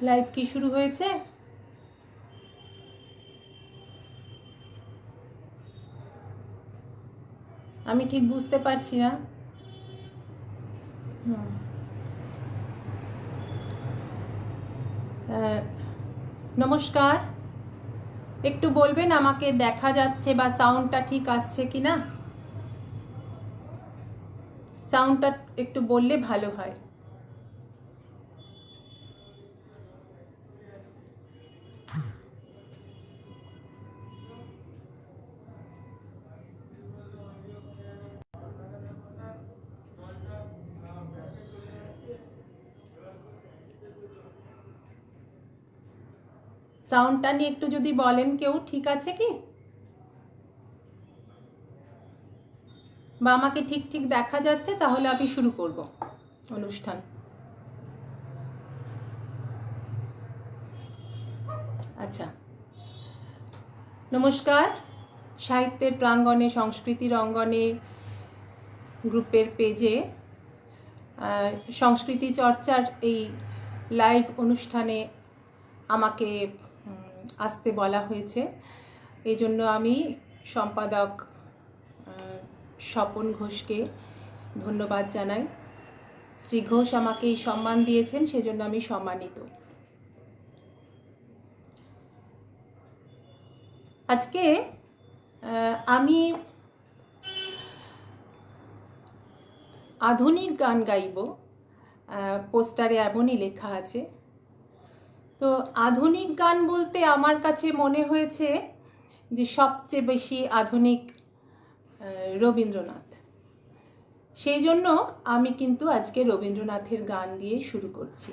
Live কি শুরু হয়েছে? আমি ঠিক বুঝতে পারছি না। নমস্কার, একটু বলবেন আমাকে দেখা যাচ্ছে বা সাউন্ডটা ঠিক আসছে কিনা? সাউন্ডটা একটু বললে ভালো হয়। সাউন্ডটা নিয়ে একটু যদি বলেন কেউ, ঠিক আছে কি, বা আমাকে ঠিক ঠিক দেখা যাচ্ছে, তাহলে আমি শুরু করব অনুষ্ঠান। আচ্ছা, নমস্কার। সাহিত্যের প্রাঙ্গণে, সংস্কৃতির অঙ্গনে গ্রুপের পেজে সংস্কৃতি চর্চার এই লাইভ অনুষ্ঠানে আমাকে আসতে বলা হয়েছে। এই জন্য আমি সম্পাদক স্বপন ঘোষকে ধন্যবাদ জানাই। শ্রী ঘোষ আমাকে এই সম্মান দিয়েছেন, সেজন্য আমি সম্মানিত। আজকে আমি আধুনিক গান গাইব, পোস্টারে এমনই লেখা আছে। তো আধুনিক গান বলতে আমার কাছে মনে হয়েছে যে সবচেয়ে বেশি আধুনিক রবীন্দ্রনাথ। সেই জন্য আমি কিন্তু আজকে রবীন্দ্রনাথের গান দিয়ে শুরু করছি।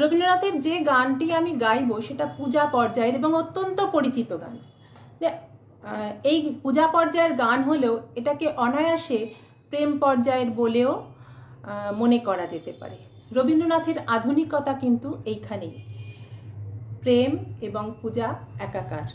রবীন্দ্রনাথের যে গানটি আমি গাইব সেটা পূজা পর্যায়ের এবং অত্যন্ত পরিচিত গান। এই পূজা পর্যায়ের গান হলেও এটাকে অনায়াসে প্রেম পর্যায়ের বলেও মনে করা যেতে পারে। রবীন্দ্রনাথের আধুনিকতা কিন্তু এইখানেই, প্রেম এবং পূজা একাকার।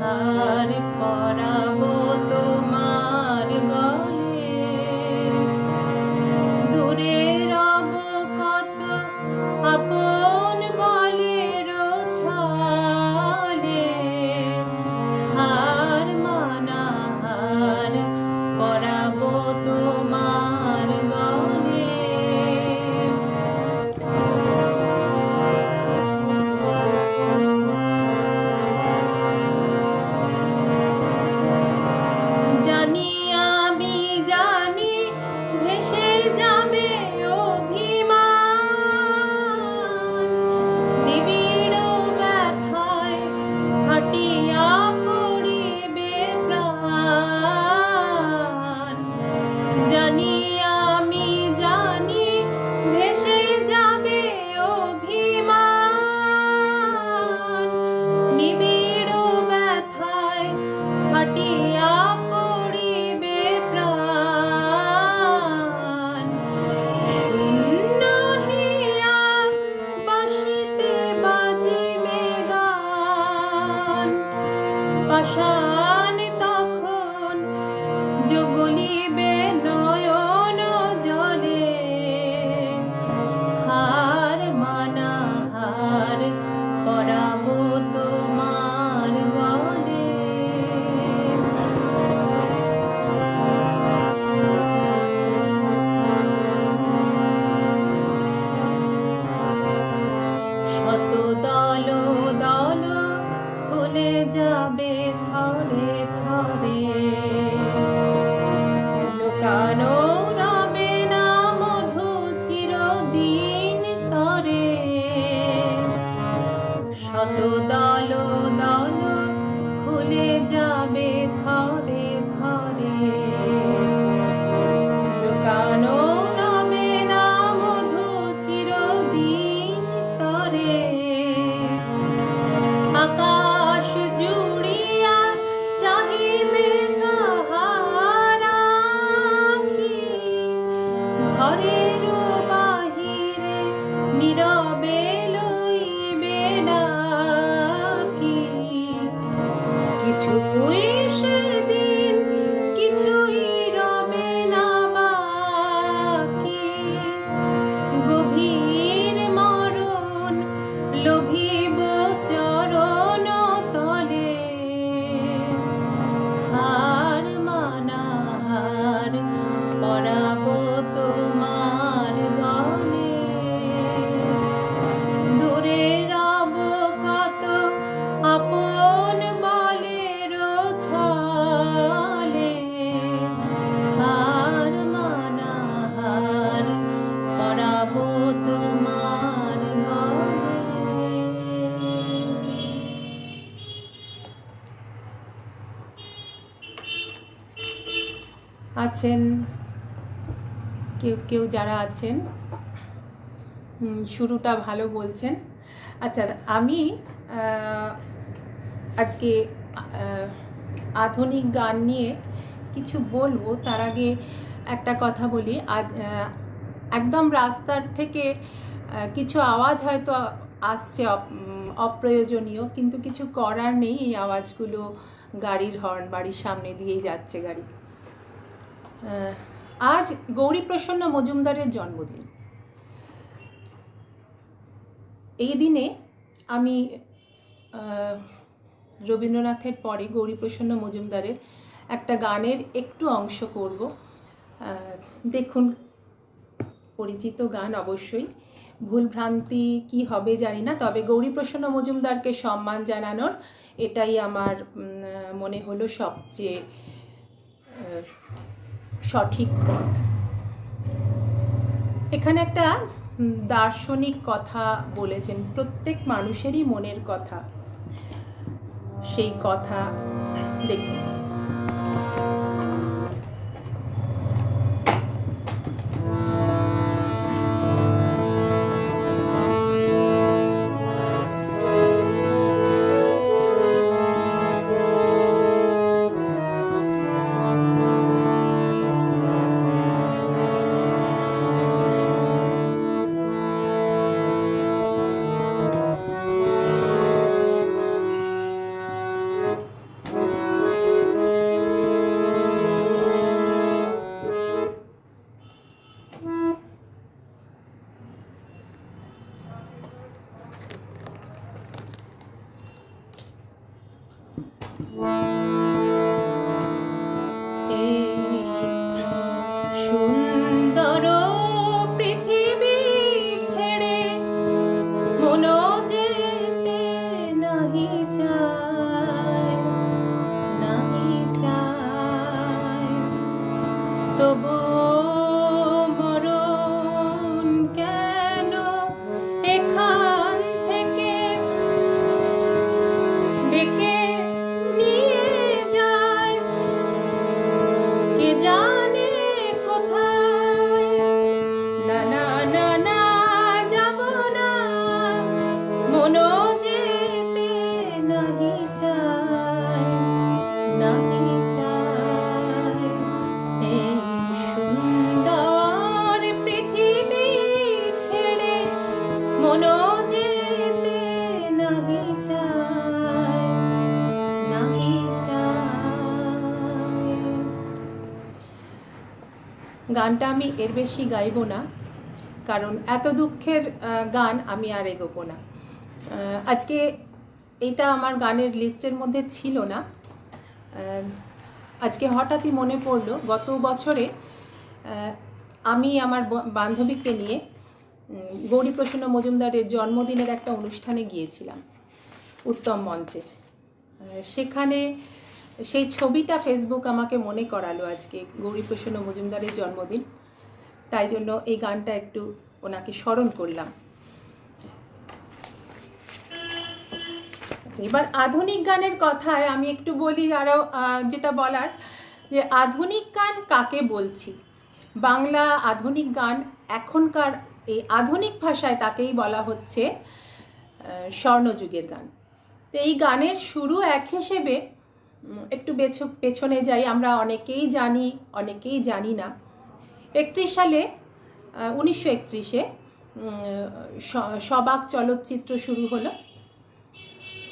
হার আছেন, কেউ কেউ যারা আছেন শুরুটা ভালো বলছেন। আচ্ছা, আমি আজকে আধুনিক গান নিয়ে কিছু বলবো। তার আগে একটা কথা বলি, আজ একদম রাস্তার থেকে কিছু আওয়াজ হয়তো আসছে অপ্রয়োজনীয়, কিন্তু কিছু করার নেই। এই আওয়াজগুলো গাড়ির হর্ন, বাড়ির সামনে দিয়েই যাচ্ছে গাড়ি। আজ গৌরীপ্রসন্ন মজুমদারের জন্মদিন। এই দিনে আমি রবীন্দ্রনাথের পরে গৌরীপ্রসন্ন মজুমদারের একটা গানের একটু অংশ করব। দেখুন, পরিচিত গান অবশ্যই, ভুলভ্রান্তি কি হবে জানি না, তবে গৌরীপ্রসন্ন মজুমদারকে সম্মান জানানোর এটাই আমার মনে হলো সবচেয়ে সঠিক পথ। এখানে একটা দার্শনিক কথা বলেছেন, প্রত্যেক মানুষেরই মনের কথা। সেই কথা দেখুন। সুন্দর পৃথিবী ছেড়ে মন যেতে নাহি চায়, নাহি চায়, তবু মরণ কেন এখান থেকে ডেকে নিয়ে যায়, কে জানে কোথায়। না না না না, যাব না, মন যেতে নাহি চায়, নাহি চায়। এই সুন্দর পৃথিবী ছেড়ে মন যেতে নাহি চায়, নাহি চায়। গানটা আমি এর বেশি গাইব না, কারণ এত দুঃখের গান আমি আর এগোবো না। আজকে এটা আমার গানের লিস্টের মধ্যে ছিল না। আজকে হঠাৎই মনে পড়লো, গত বছরে আমি আমার বান্ধবীকে নিয়ে গৌরীপ্রসন্ন মজুমদারের জন্মদিনের একটা অনুষ্ঠানে গিয়েছিলাম উত্তম মঞ্চে। সেখানে সেই ছবিটা ফেসবুক আমাকে মনে করালো আজকে গৌরীপ্রসন্ন মজুমদারের জন্মদিন, তাই জন্য এই গানটা একটু ওনাকে স্মরণ করলাম। এবার আধুনিক গানের কথায় আমি একটু বলি, আরও যেটা বলার, যে আধুনিক গান কাকে বলছি। বাংলা আধুনিক গান এখনকার এই আধুনিক ভাষায় তাকেই বলা হচ্ছে স্বর্ণযুগের গান। তো এই গানের শুরু এক হিসেবে একটু পেছনে যাই, আমরা অনেকেই জানি অনেকেই জানি না। 1931 সবাক চলচ্চিত্র শুরু হলো।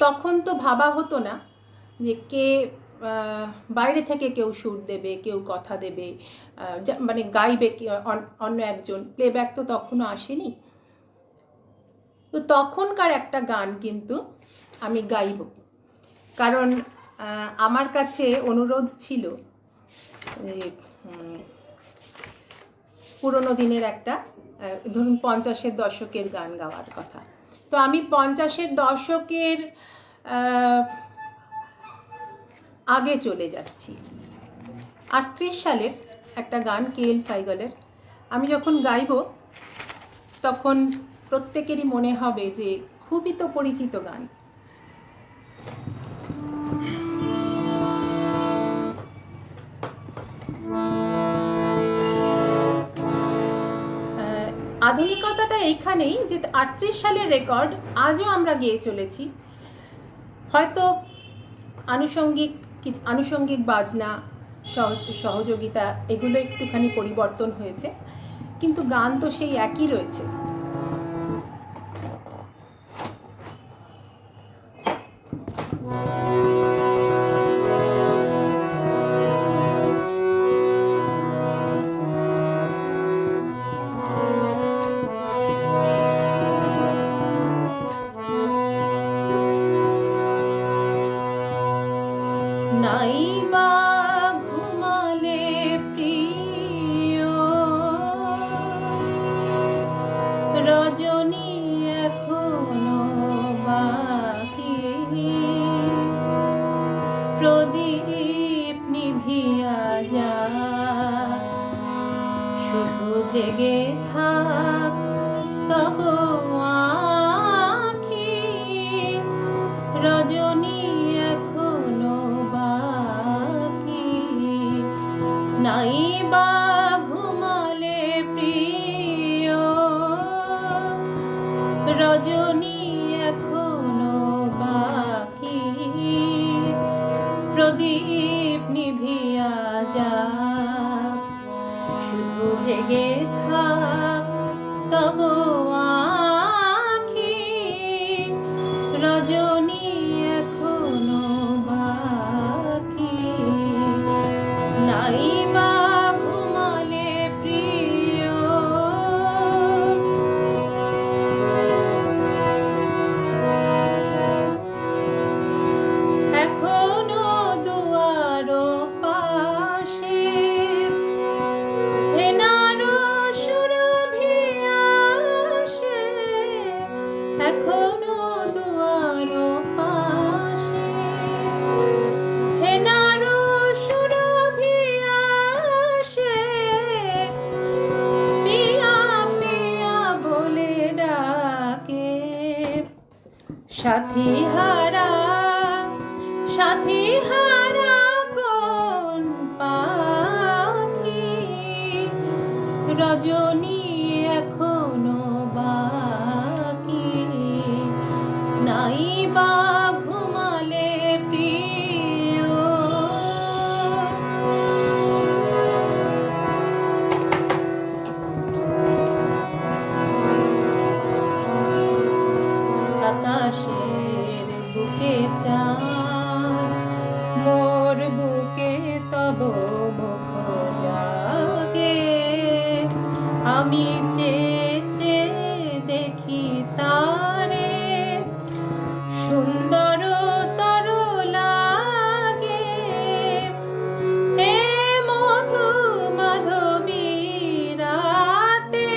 তখন তো ভাবা হতো না যে কে বাইরে থেকে কেউ সুর দেবে, কেউ কথা দেবে, মানে গাইবে অন্য একজন, প্লেব্যাক তো তখনও আসেনি। তো তখনকার একটা গান কিন্তু আমি গাইব, কারণ আমার কাছে অনুরোধ ছিল পুরোনো দিনের একটা, ধরুন 50-এর দশকের গান গাওয়ার কথা। তো আমি 50-এর দশকের আগে চলে যাচ্ছি। 38 সালের একটা গান KL সাইগলের, আমি যখন গাইব তখন প্রত্যেকেরই মনে হবে যে খুবই তো পরিচিত গান। আধুনিকতাটা এইখানেই যে 38 সালের রেকর্ড আজও আমরা গেয়ে চলেছি। হয়তো আনুষঙ্গিক বাজনা, সহযোগিতা এগুলো একটুখানি পরিবর্তন হয়েছে, কিন্তু গান তো সেই একই রয়েছে। নাইবা ঘুমালে প্রিয় রজনী এখনো বাকি, প্রদীপ নিভিয়া যা, শুধু জেগে থাক তব আখি, রজনী নাইবা ঘুমালে প্রিয় রজনী এখনো বাকি, প্রদীপ নিভিয়া যা, শুধু জেগে থাক তব আখি, রজনী এখনো বাকি। নাইবা ঘুমালে প্রিয়, এখনো দুয়ার পাশে হেনার সুরভি আসে, এখনো দুয়ার পাশে হেনার সুরভি আসে, পিয়া পিয়া বলে ডাকে, সাথী হারা সাথী হারা কোন পাখি, রজনী এখনো বাকি। নাইবা ঘুমালে প্রিয়, আকাশের বুকে চাঁদ, মোর বুকে তব মুখ জাগে, আমি চেয়ে চেয়ে দেখি তারে, সুন্দর তর লাগে, এ মধু মাধবী রাতে,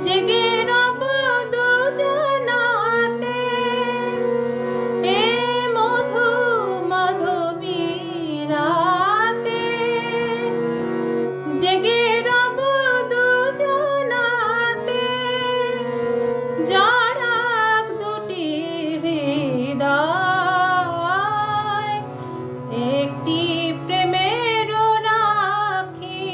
জেগে রব দুজনাতে, এ মধু মাধবী রাতে, জেগে রব দুজনাতে, জড়াক দুটি হৃদয়, একটি প্রেমের রাখি,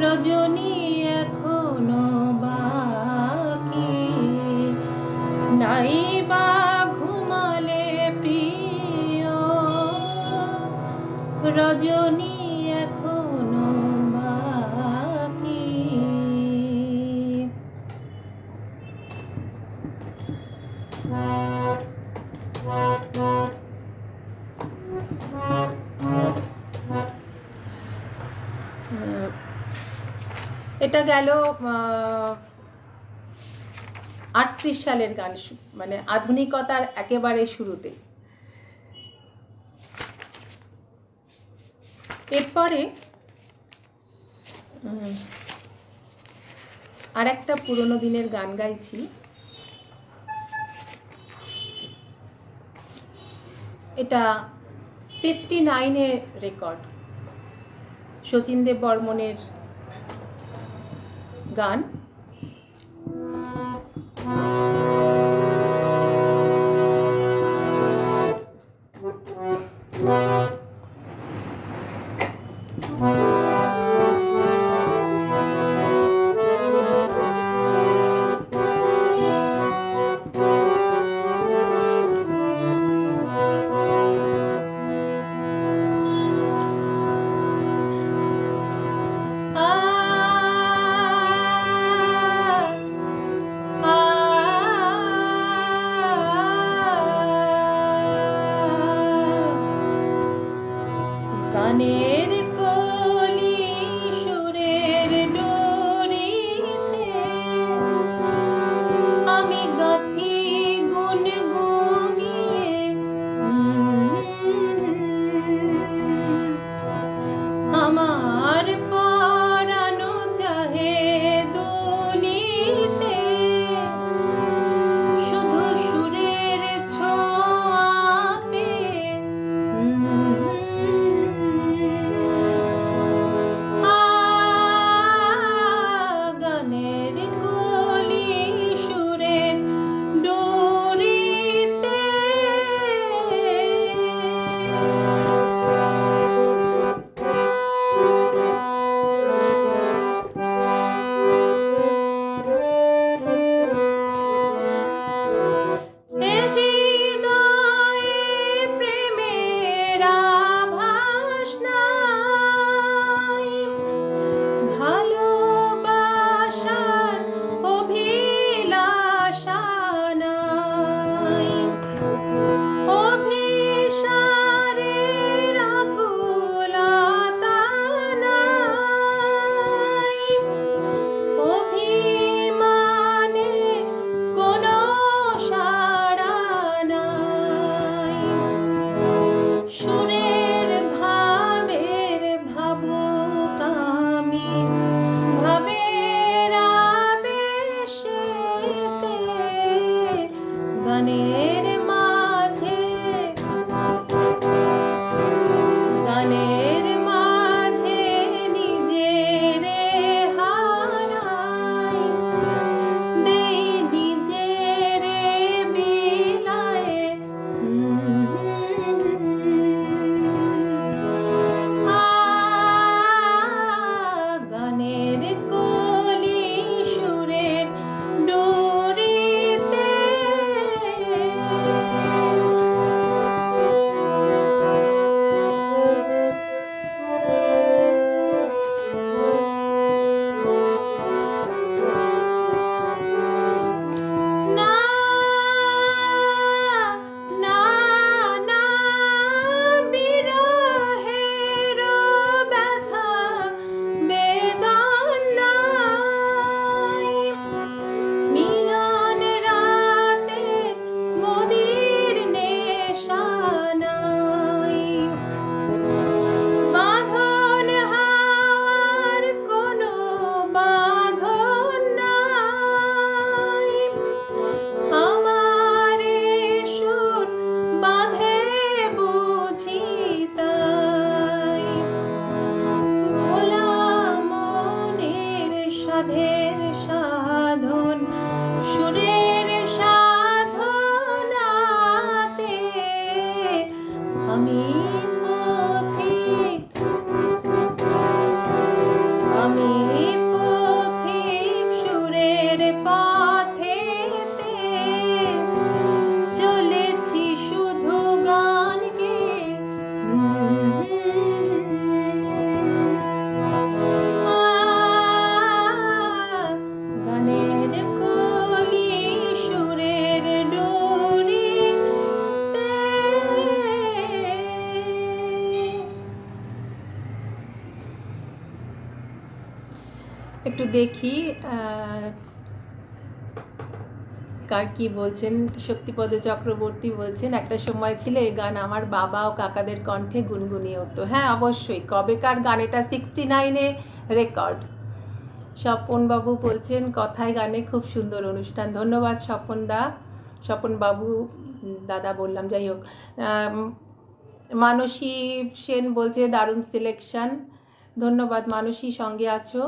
রজনী এখনো বাকি। নাইবা ঘুমালে প্রিয়, রজনী এখনো বাকি। এটা গেল 38 সালের গান, মানে আধুনিকতার একেবারে শুরুতে। এরপরে আর একটা পুরোনো দিনের গান গাইছি। এটা 59-এর রেকর্ড, শচীন দেব বর্মনের গান। সাধের সাধন সুরের সাধনাতে আমি পথিক, আমি পথিক সুরের পথেতে চলেছি শুধু গান গেয়ে। গানের কলি সুরের ডোরিতে একটু দেখি কার কি বলছেন। শক্তিপদ চক্রবর্তী বলছেন, একটা সময় ছিল এই গান আমার বাবা ও কাকাদের কণ্ঠে গুনগুনিয়ে উঠতো। হ্যাঁ অবশ্যই, কবেকার গান, এটা 69-এ রেকর্ড। স্বপনবাবু বলছেন, কথায় গানে খুব সুন্দর অনুষ্ঠান। ধন্যবাদ স্বপনদা, স্বপনবাবু দাদা বললাম, যাই হোক। মানসী সেন বলছে দারুণ সিলেকশন। ধন্যবাদ মানসী, সঙ্গে আছো।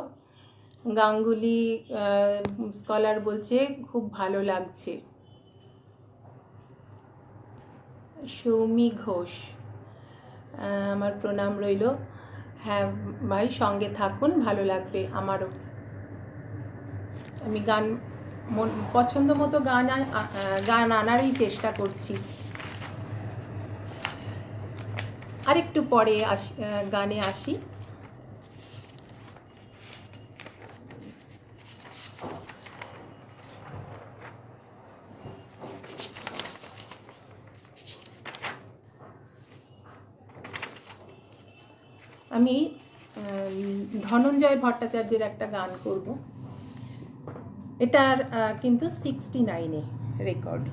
গাঙ্গুলি স্কলার বলছে খুব ভালো লাগছে। সৌমি ঘোষ, আমার প্রণাম রইল। হ্যাঁ ভাই, সঙ্গে থাকুন, ভালো লাগবে আমারও। আমি গান পছন্দ মতো গান আনারই চেষ্টা করছি। আরেকটু পরে গানে আসি। আমি ধনঞ্জয় ভট্টাচার্যের একটা গান করব। এটার কিন্তু 69-এ রেকর্ড।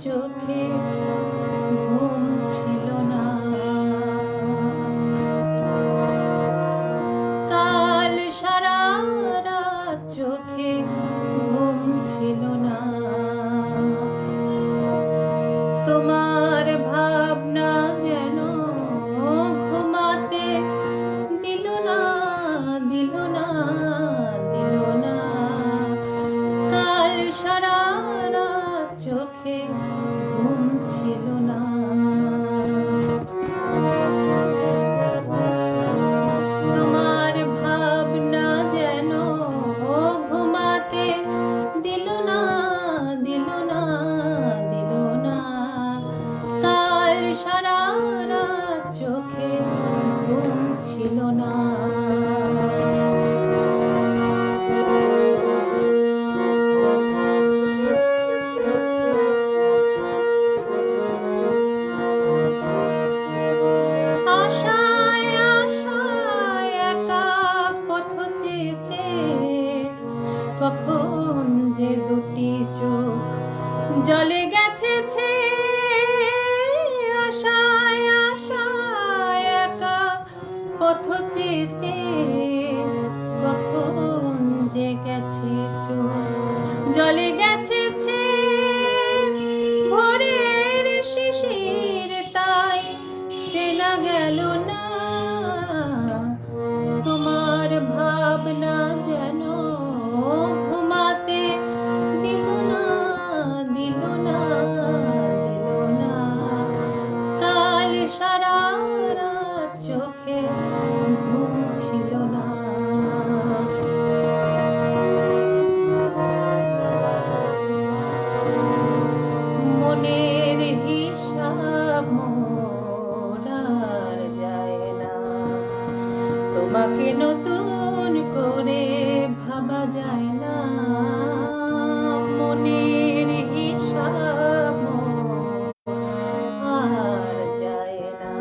চোখে ঘুম ছিল না, কাল সারা রাত চোখে ঘুম ছিল না। তোমার ভাবনা যেন ঘুমাতে দিল না, দিল না, দিল না। কাল সারা রাত চোখে ঘুম ছিল না। তোমার ভাবনা যেন ঘুমাতে দিল না, দিল না, দিল না। কাল সারা রাত চোখে ঘুম ছিল না। কখন যে দুটি চোখ জলে গেছে, আশায় আশায় একা পথ চেয়েছে। কখন যে গেছে চোখ জলে গেছে, ভোরের শিশির তাই চেনা গেল না। তোমার ভাবনা যেন ঘুমাতে দিল না, দিল না, দিল না। কাল সারা রাত চোখে ঘুম ছিল না। মনের হিসাব মোরার যায় না, তোমাকে নতুন করে ভাবা যায় না। মনের হিসাব আর যায় না।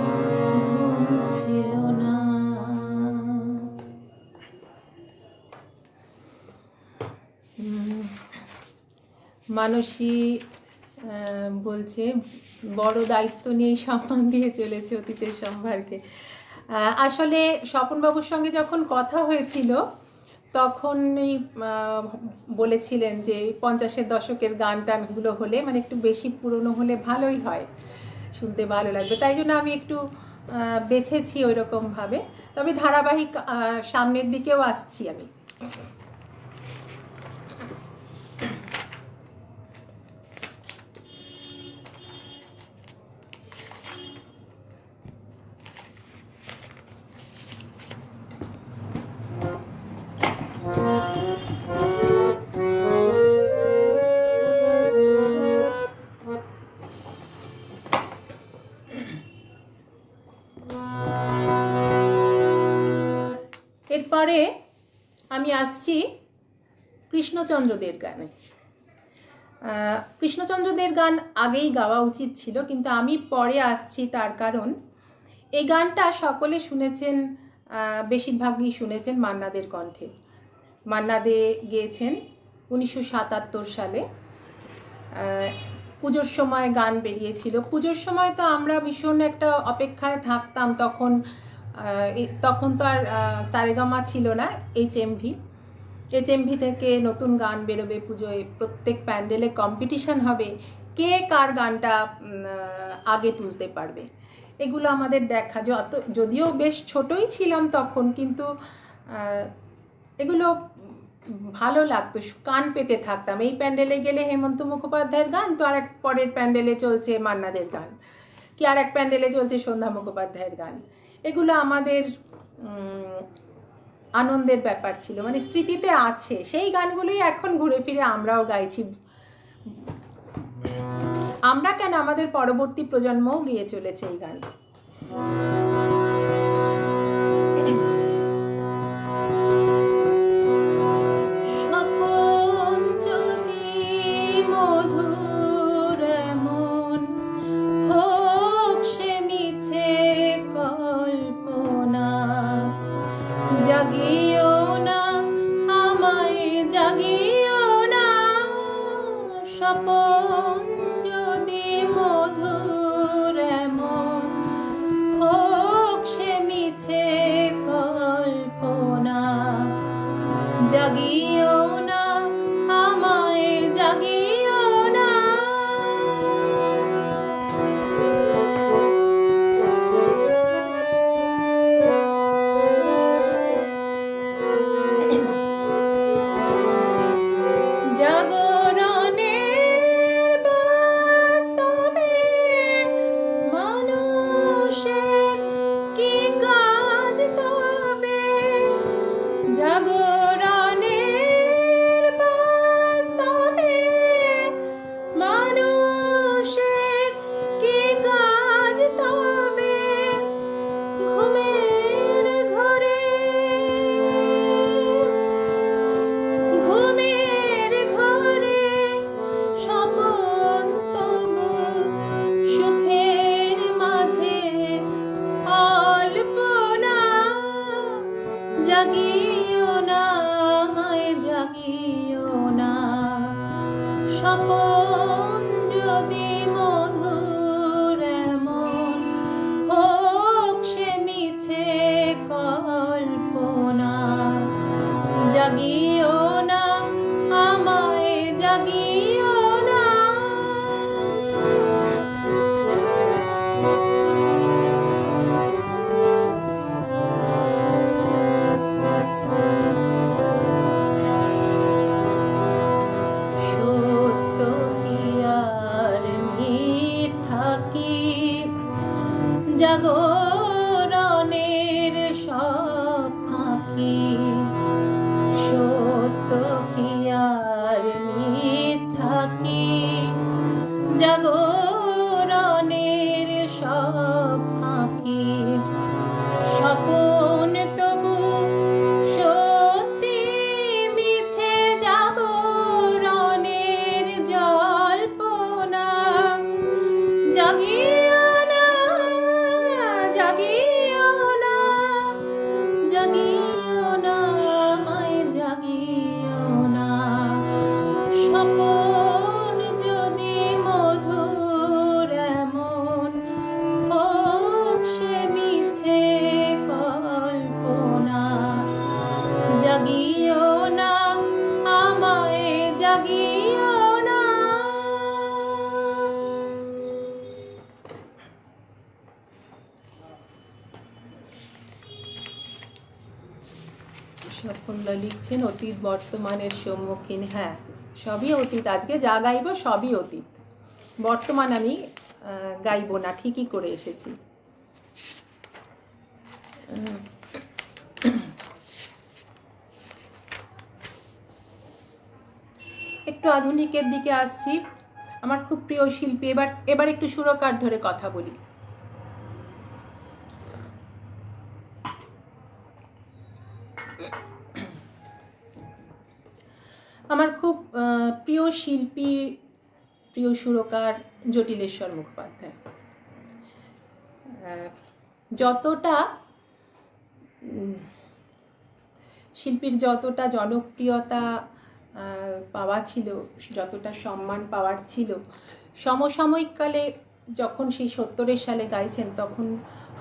ঘুম ছিল না। মানসী বলছে বড় দায়িত্ব নিয়ে সম্মান দিয়ে চলেছে অতীতের সম্ভারকে। আসলে স্বপনবাবুর সঙ্গে যখন কথা হয়েছিল তখনই বলেছিলেন যে 50-এর দশকের গান টানগুলো হলে মানে একটু বেশি পুরনো হলে ভালোই হয়, শুনতে ভালো লাগবে, তাই জন্য আমি একটু বেছেছি ওই রকমভাবে। তবে ধারাবাহিক সামনের দিকেও আসছি আমি। এরপরে আমি আসছি কৃষ্ণচন্দ্রদের গানে। কৃষ্ণচন্দ্রদের গান আগেই গাওয়া উচিত ছিল, কিন্তু আমি পরে আসছি, তার কারণ এই গানটা সকলে শুনেছেন, বেশিরভাগই শুনেছেন মান্নাদের কণ্ঠে। মান্না দে গেয়েছেন 1977 সালে। পুজোর সময় গান বেরিয়েছিল। পুজোর সময় তো আমরা ভীষণ একটা অপেক্ষায় থাকতাম, তখন তো আর সারেগামা ছিল না, এইচএমভি থেকে নতুন গান বেরোবে পুজোয়, প্রত্যেক প্যান্ডেলে কম্পিটিশন হবে, কে কার গানটা আগে তুলতে পারবে, এগুলো আমাদের দেখা। যদিও বেশ ছোটই ছিলাম তখন, কিন্তু এগুলো ভালো লাগতো, কান পেতে থাকতাম। এই প্যান্ডেলে গেলে হেমন্ত মুখোপাধ্যায়ের গান, তো আর এক পরের প্যান্ডেলে চলছে মান্নাদের গান, কি আর এক প্যান্ডেলে চলছে সন্ধ্যা মুখোপাধ্যায়ের গান। এগুলো আমাদের আনন্দের ব্যাপার ছিল, মানে স্মৃতিতে আছে। সেই গানগুলোই এখন ঘুরে ফিরে আমরাও গাইছি, আমরা কেন, আমাদের পরবর্তী প্রজন্মও গিয়ে চলেছে এই গান। স্বপন যদি মধুর এমন হোক সে মিছে কল্পনা, জাগিও না আমায় জাগিও না। জাগিও না আমায় জাগিও না, স্বপন যদি মধুর এমন হোক সে মিছে কল্পনা, জাগিও না আমায় জাগিও না। জাগরণের সব ফাঁকি, সত্য কি আর মিথ্যা কি, জাগরণের সব ফাঁকি, স্বপন তবু সত্যি মিছে জাগরণের জল্পনা, জাগিও না শকুন্তলা লিখছেন অতীত বর্তমানের সম্মুখীন। হ্যাঁ, সবই অতীত, আজকে যা গাইব সবই অতীত, বর্তমান আমি গাইব না, ঠিকই করে এসেছি। একটু আধুনিকের দিকে আসছি। আমার খুব প্রিয় শিল্পী, এবার একটু সুরকার ধরে কথা বলি। আমার খুব প্রিয় শিল্পী, প্রিয় সুরকার জটিলেশ্বর মুখোপাধ্যায়। যতটা শিল্পীর যতটা জনপ্রিয়তা পাওয়া ছিল, যতটা সম্মান পাওয়ার ছিল, সমসাময়িককালে যখন সেই 70-এর সালে গাইছেন তখন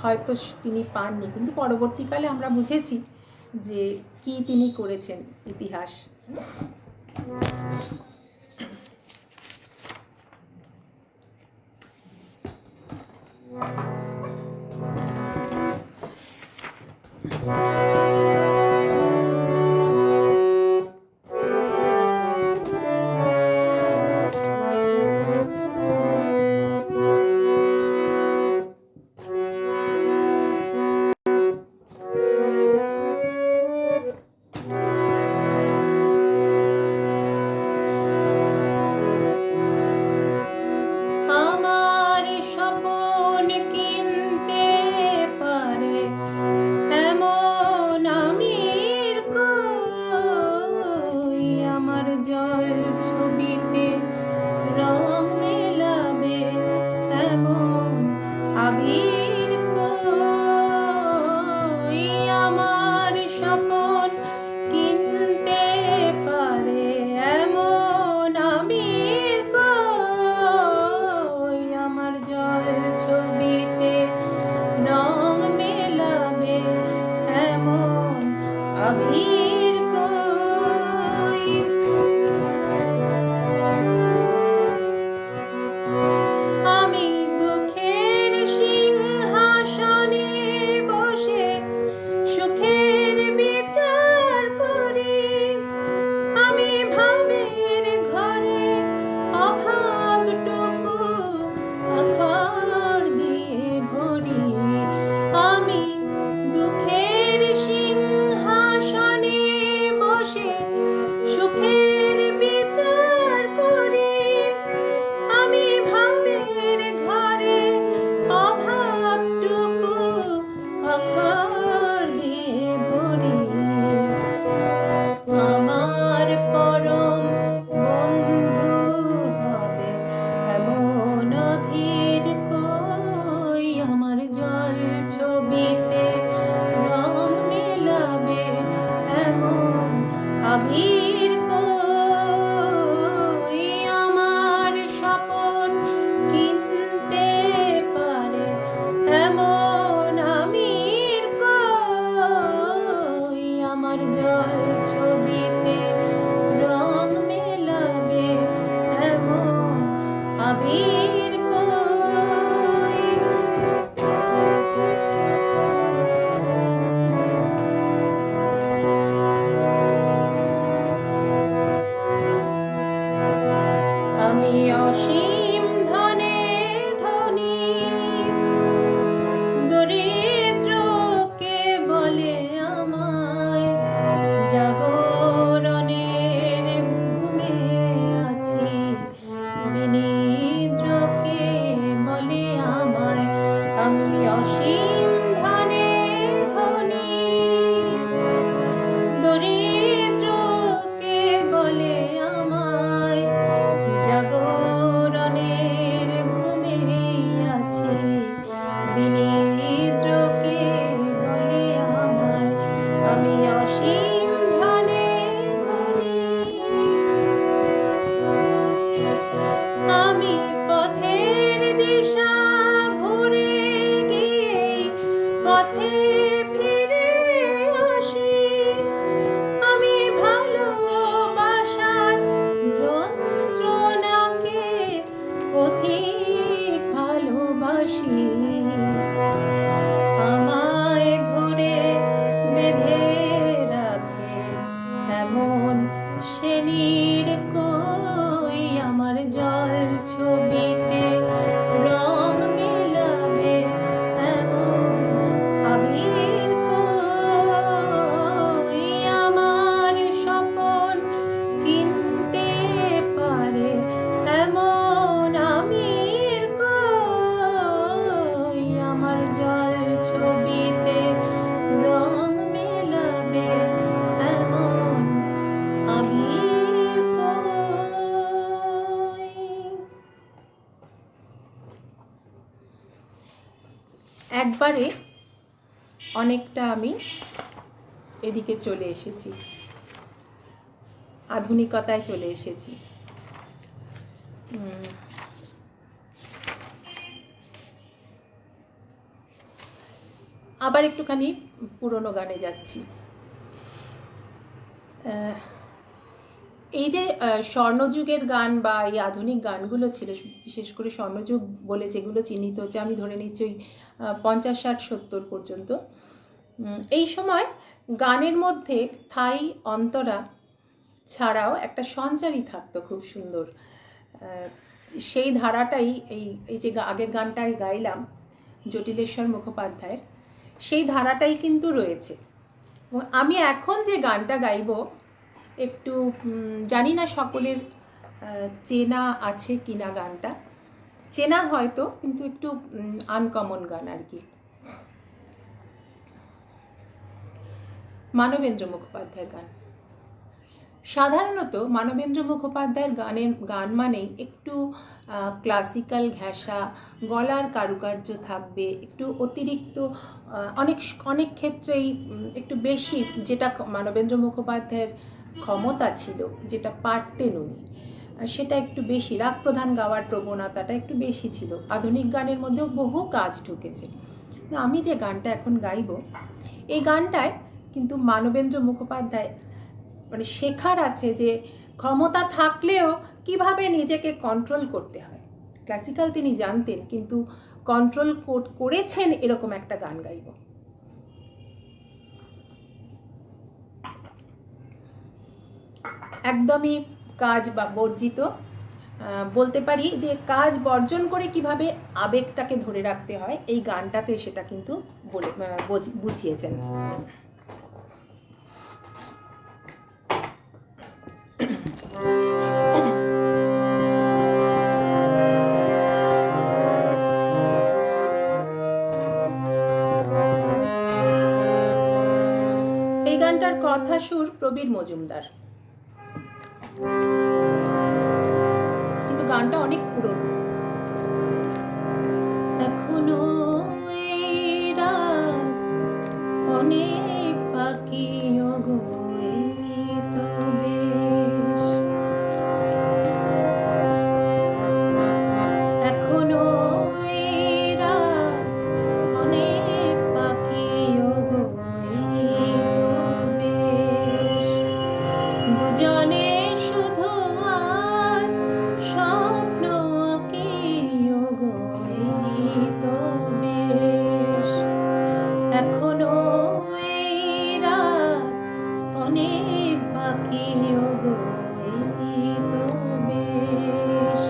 হয়তো তিনি পাননি, কিন্তু পরবর্তীকালে আমরা বুঝেছি যে কি তিনি করেছেন, ইতিহাস। অনেকটা আমি এদিকে চলে এসেছি, আধুনিকতায় চলে এসেছি। আবার একটুখানি পুরনো গানে যাচ্ছি। এই যে স্বর্ণযুগের গান বা এই আধুনিক গানগুলো ছিল, বিশেষ করে স্বর্ণযুগ বলে যেগুলো চিহ্নিত হচ্ছে, আমি ধরে নিচ্ছি ওই 50, 60, 70 পর্যন্ত। এই সময় গানের মধ্যে স্থায়ী অন্তরা ছাড়াও একটা সঞ্চারী থাকতো খুব সুন্দর। সেই ধারাটাই এই যে আগের গানটাই গাইলাম জটিলেশ্বর মুখোপাধ্যায়ের, সেই ধারাটাই কিন্তু রয়েছে। এবং আমি এখন যে গানটা গাইব একটু জানি না সকলের চেনা আছে কিনা, গানটা চেনা হয়তো, কিন্তু একটু আনকমন গান আর কি। মানবেন্দ্র মুখোপাধ্যায়ের গান। সাধারণত মানবেন্দ্র মুখোপাধ্যায়ের গান মানেই একটু ক্লাসিক্যাল ঘেঁষা, গলার কারুকার্য থাকবে, একটু অতিরিক্ত, অনেক ক্ষেত্রেই একটু বেশি, যেটা মানবেন্দ্র মুখোপাধ্যায়ের ক্ষমতা ছিল, যেটা পারতেন উনি, সেটা একটু বেশি, রাগ প্রধান গাওয়ার প্রবণতাটা একটু বেশি ছিল। আধুনিক গানের মধ্যেও বহু কাজ ঢুকেছে। আমি যে গানটা এখন গাইব, এই গানটায় কিন্তু মানবেন্দ্র মুখোপাধ্যায় মানে শেখার আছে যে ক্ষমতা থাকলেও কিভাবে নিজেকে কন্ট্রোল করতে হয়। ক্লাসিক্যাল তিনি জানতেন, কিন্তু কন্ট্রোল করেছেন, এরকম একটা গান গাইব। একদমই কাজ বা বর্জিত, বলতে পারি যে কাজ বর্জন করে কিভাবে আবেগটাকে ধরে রাখতে হয়, এই গানটাতে সেটা কিন্তু বুঝিয়েছেন। এই গানটার কথা সুর প্রবীর মজুমদার, কিন্তু গানটা অনেক পুরনো। এখনো এরা অনেক বাকি ওগো, তো বেশ এখনো এরা অনেক বাকি ওগো, তো বেশ দুজনে শুধু আজ স্বপ্ন আঁকি ওগো, তো বেশ এখনো এরা অনেক বাকি ওগো, তো বেশ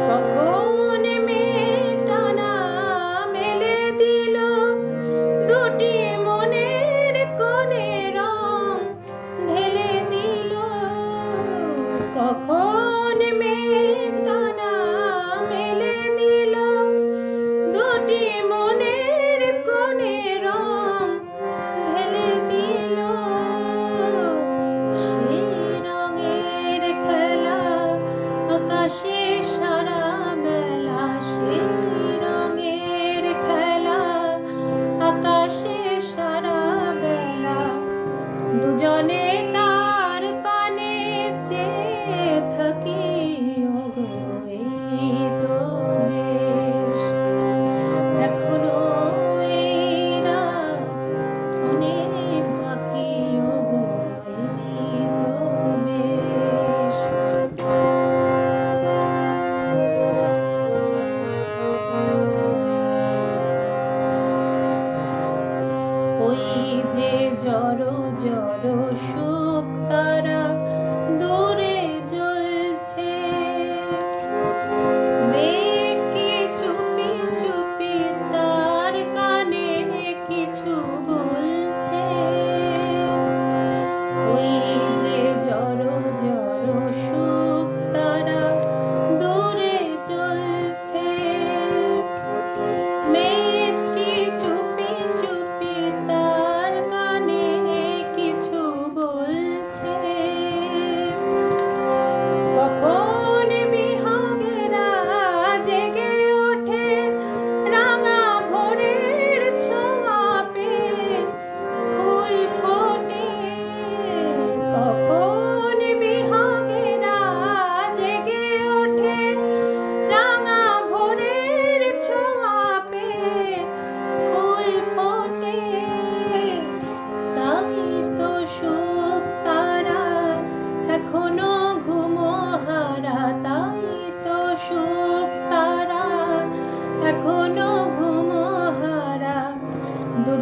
কখন মেঘটানা মেলে দিল দুটি মনের কোণে, রং ঢেলে দিল। কখন মেঘটানা মেলে দিল দুটি মনের কোণে, রং ঢেলে দিল। সেই রঙের খেলা আকাশে সারা বেলা, সেই রঙের খেলা আকাশে সারা বেলা, দুজনে তার পানে চেয়ে থাকি ওগো, তো বেশ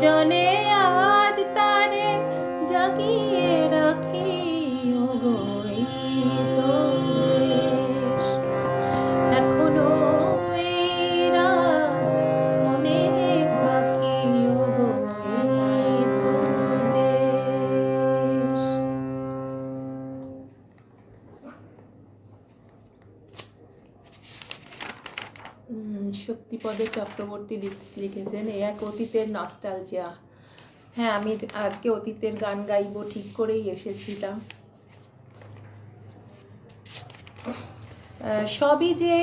জনে আজ তারে জাগিয়ে রাখি ওগো এই তো দেশ। এখনো এই রাত মনে বাকি ওগো এই তো দেশ। শক্তিপদে চক্রবর্তী লিখেছেন এ এক অতীতের নস্টালজিয়া। হ্যাঁ, আমি আজকে অতীতের গান গাইবো ঠিক করেই এসেছিলাম। সবই যে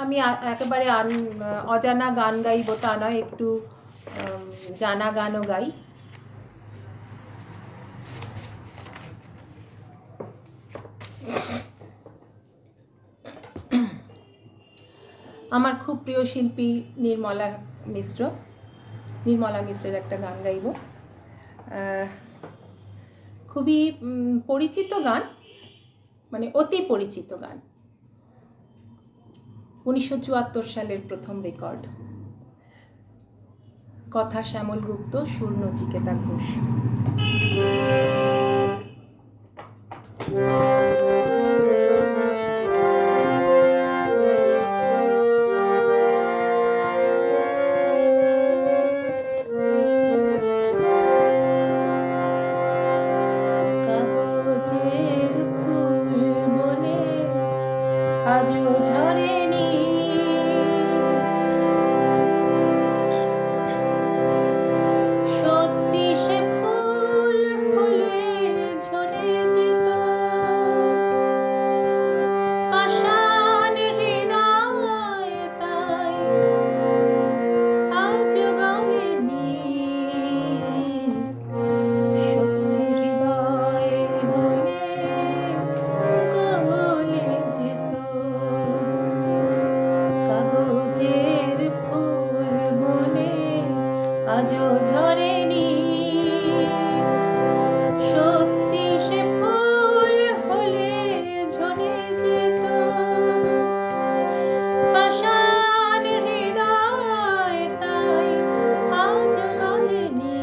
আমি একেবারে অজানা গান গাইবো তা নয়, একটু জানা গানও গাই। আমার খুব প্রিয় শিল্পী নির্মলা মিশ্রের একটা গান গাইব। খুবই পরিচিত গান, মানে অতি পরিচিত গান। 1974 সালের প্রথম রেকর্ড। কথা শ্যামল গুপ্ত, সুর নচিকেতা ঘোষ। আজও ঝরেনি সত্যি সে ফুল হলে ঝরে যেত, পাষাণ হৃদয় তাই আজও গমেনি। সত্যি হৃদয় হলে গলে যেত, কাগজের ফুল বনে আজও ঝরেনি। সত্যি সে ফুল হলে ঝরে যেত, পাষাণ হৃদয় তাই আজও গলেনি।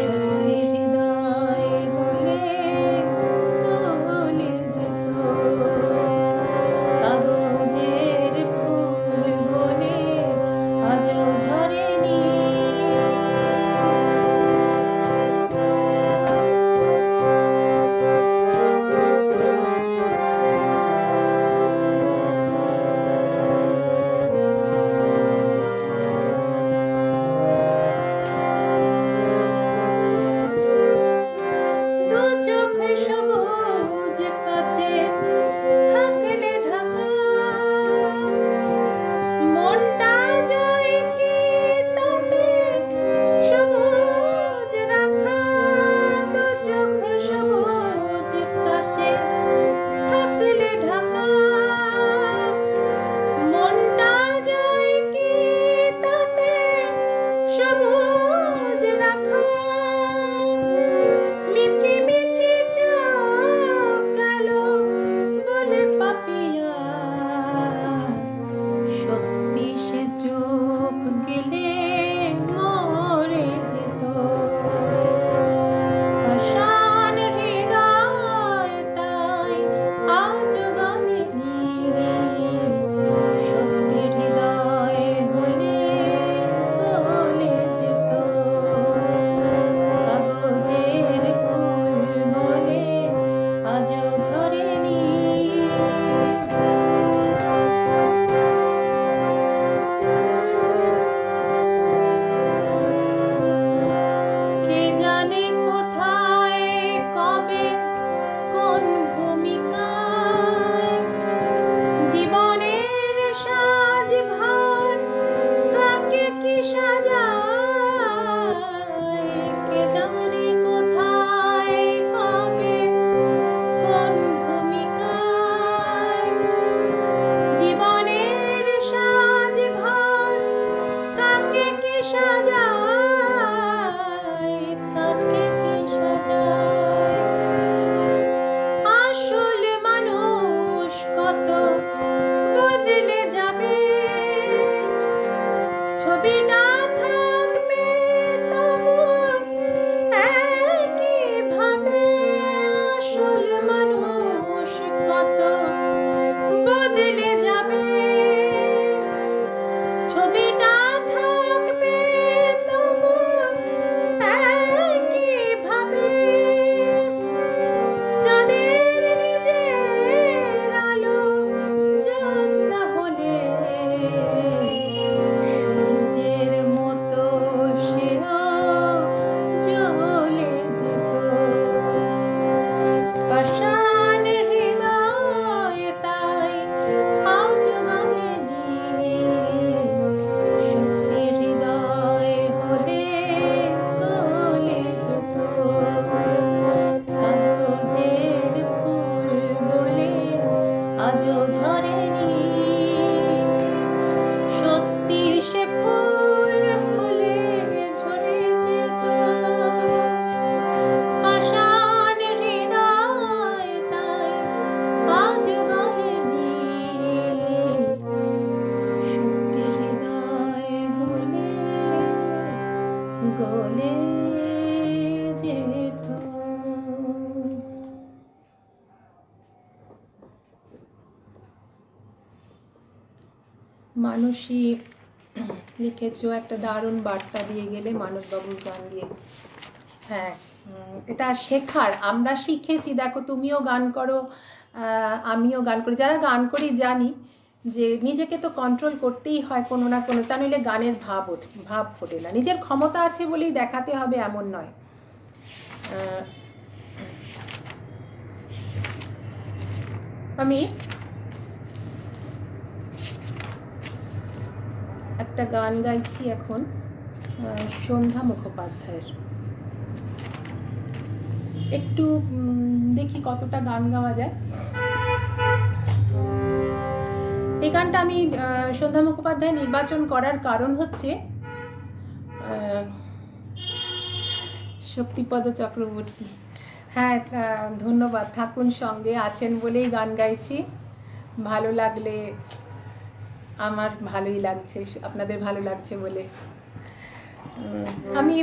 সত্যি হৃদয় হলে গলে যেত, কাগজের ফুল বনে আজও ঝরেনি। দু চোখ সবুজ কাছে থাকলে ঢাকা, মনটা যায় কি তাতে সবুজ রাখা। দু চোখ সবুজ কাছে থাকলে ঢাকা, মনটা যায় কি তাতে সবুজ রাখা। মিছি মিছি চোখ গেল বলে পাপিয়া, সত্যি সে চোখ গেলে মরে যেত, পাষাণ হৃদয় তাই আজও গলেনি। সত্যি হৃদয় হলে গলে যেত, কাগজের ফুল বলে আজও ঝরেনি। কে জানে কোথায় কবে কোন ভূমিকায় জীবনের সাজ ঘর কাকে কি সাজায়। কে জানে কোথায় কবে কোন ভূমিকায় জীবনের সাজ ঘর কাকে কি সাজায়, কাকে কি সাজায়। আসলে মানুষ কত বদলে যাবে, ছবিটা থাকবে চলে যেত। মানুষই লিখেছো, একটা দারুণ বার্তা দিয়ে গেলে মানববাবুর গান দিয়ে। হ্যাঁ, এটা শেখার, আমরা শিখেছি। দেখো তুমিও গান করো, আমিও গান করি, যারা গান করি জানি যে নিজেকে তো কন্ট্রোল করতেই হয় কোনো না কোনো, তা নইলে গানের ভাব ফোটে না। নিজের ক্ষমতা আছে বলেই দেখাতে হবে এমন নয়। আমি একটা গান গাইছি এখন সন্ধ্যা মুখোপাধ্যায়ের। একটু দেখি কতটা গান গাওয়া যায়। এই গানটা আমি সন্ধ্যা মুখোপাধ্যায় নির্বাচন করার কারণ হচ্ছে শক্তিপদ চক্রবর্তী। হ্যাঁ, ধন্যবাদ, থাকুন সঙ্গে, আছেন বলেই গান গাইছি। ভালো লাগলে আমার ভালোই লাগছে, আপনাদের ভালো লাগছে বলে। আমি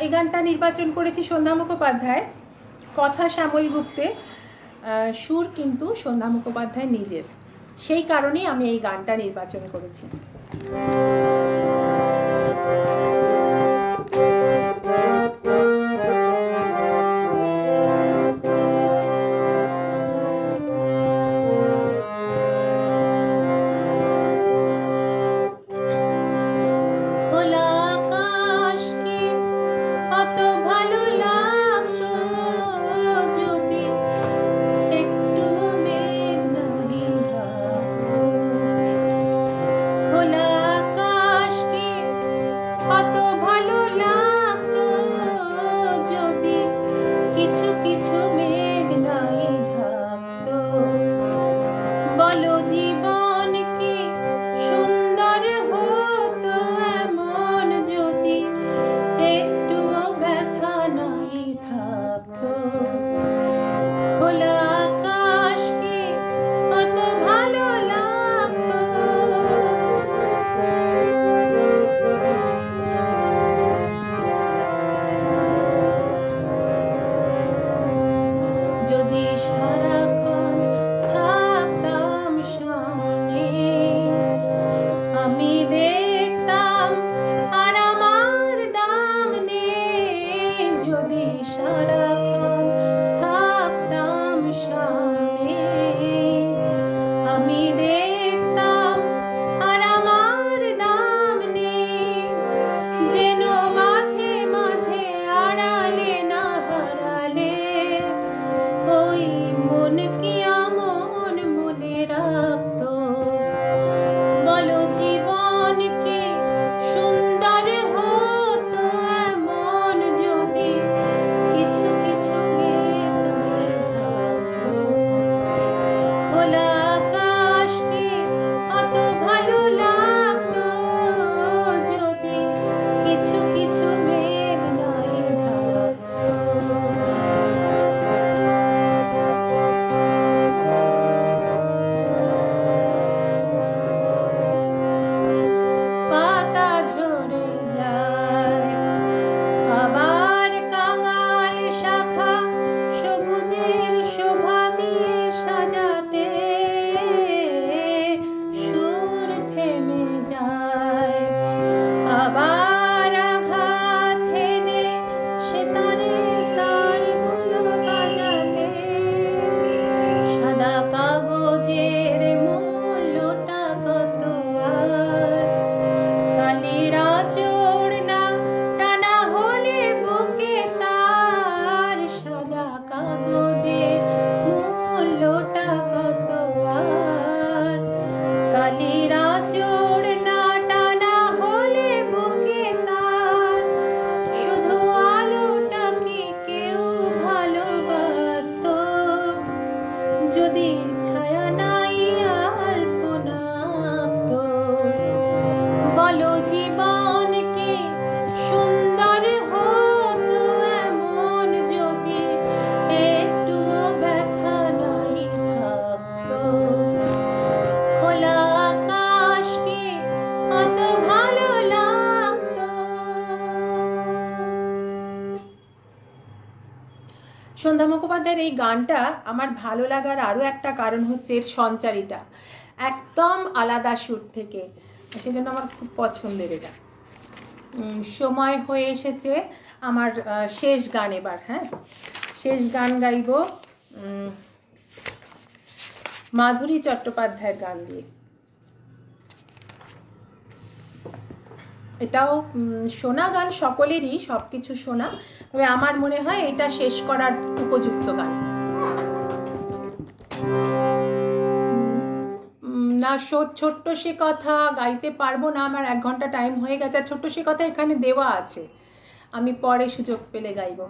এই গানটা নির্বাচন করেছি সন্ধ্যা মুখোপাধ্যায়, কথা শ্যামল গুপ্তের, সুর কিন্তু সন্ধ্যা মুখোপাধ্যায় নিজের। সেই কারণেই আমি এই গানটা নির্বাচন করেছি। খোলা সন্ধ্যা মুখোপাধ্যায়ের এই গানটা আমার ভালো লাগার আরও একটা কারণ হচ্ছে এর সঞ্চারিটা একদম আলাদা সুর থেকে, সেজন্য আমার খুব পছন্দের এটা। সময় হয়ে এসেছে আমার শেষ গান এবার। হ্যাঁ, শেষ গান গাইব মাধুরী চট্টোপাধ্যায়ের গান দিয়ে। এটাও শোনা গান, সকলেরই সব কিছু শোনা, তবে আমার মনে হয় এটা শেষ করার উপযুক্ত গান। না, ছোট্ট সে কথা গাইতে পারবো না, আমার 1 ঘন্টা টাইম হয়ে গেছে। আর ছোট্ট সে কথা এখানে দেওয়া আছে, আমি পরে সুযোগ পেলে গাইব।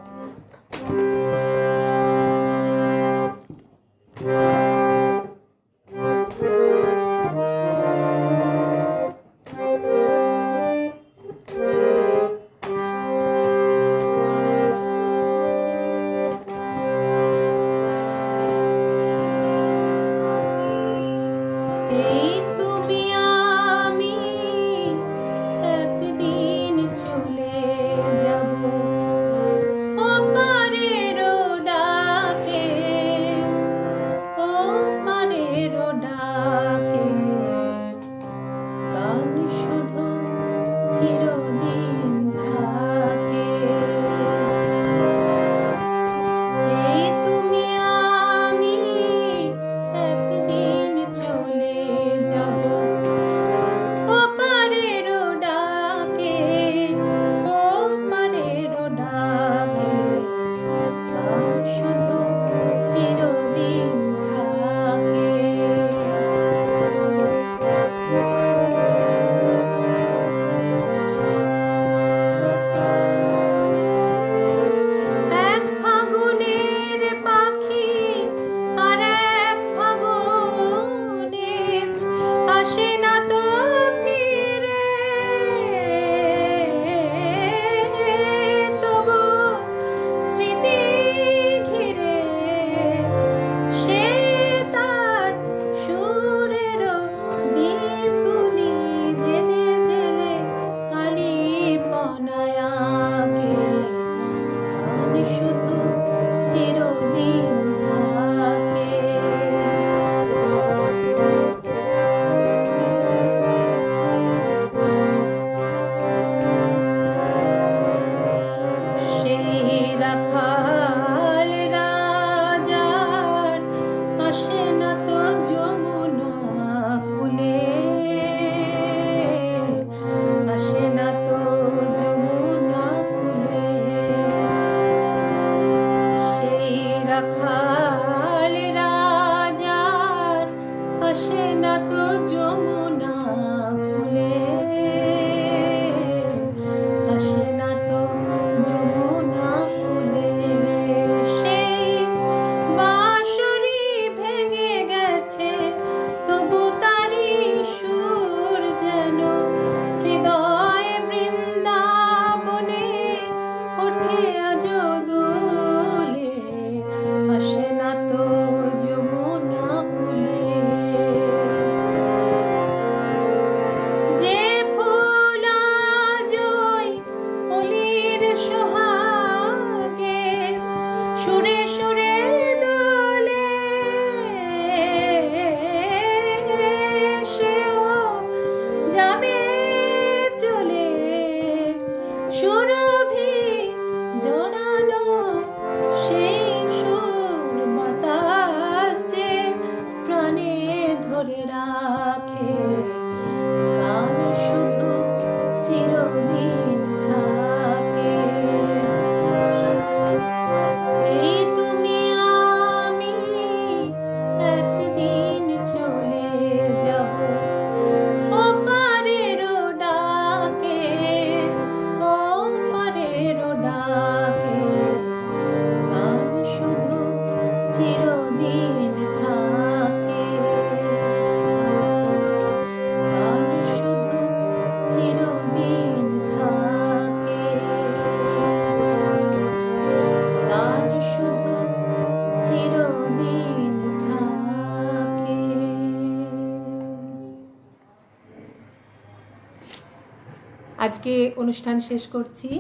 আজকে অনুষ্ঠান শেষ করছি।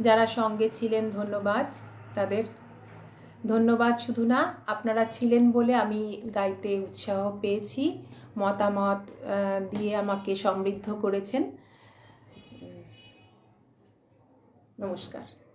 যারা সঙ্গে ছিলেন ধন্যবাদ তাদের। ধন্যবাদ শুধু না, আপনারা ছিলেন বলে আমি গাইতে উৎসাহ পেয়েছি, মতামত দিয়ে আমাকে সমৃদ্ধ করেছেন। নমস্কার।